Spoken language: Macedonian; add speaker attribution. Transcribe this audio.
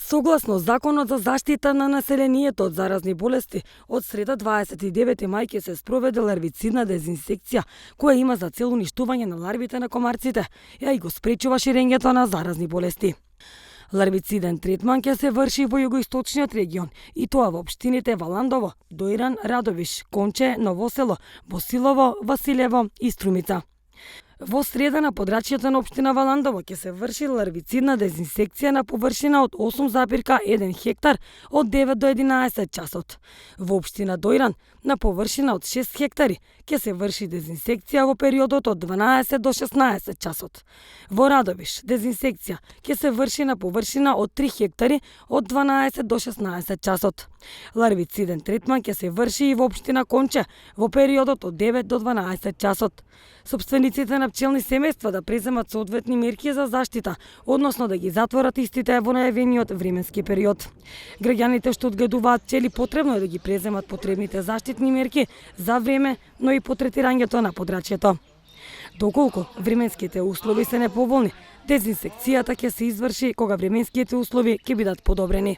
Speaker 1: Согласно Законот за заштита на населението од заразни болести, од среда 29 мај ќе се спроведе ларвицидна дезинсекција, која има за цел уништување на ларвите на комарците, ја и го спречува ширењето на заразни болести. Ларвициден третман ќе се врши во југоисточниот регион, и тоа во општините Валандово, Доиран, Радовиш, Конче, Новосело, Босилово, Василево и Струмица. Во среда на подрачјето на општина Валандово ќе се врши ларвицидна дезинсекција на површина од 8,1 хектар од 9 до 11 часот. Во општина Доиран на површина од 6 хектари ќе се врши дезинсекција во периодот од 12 до 16 часот. Во Радовиш дезинсекција ќе се врши на површина од 3 хектари од 12 до 16 часот. Ларвициден третман ќе се врши и во општина Конче во периодот од 9 до 12 часот. Собствениците на пчелни семејства да преземат соодветни мерки за заштита, односно да ги затворат истите во најавениот временски период. Граѓаните што одгледуваат пчели потребно е да ги преземат потребните заштитни мерки за време, но и по третирањето на подрачјето. Доколку временските услови се неповолни, дезинсекцијата ќе се изврши кога временските услови ќе бидат подобрени.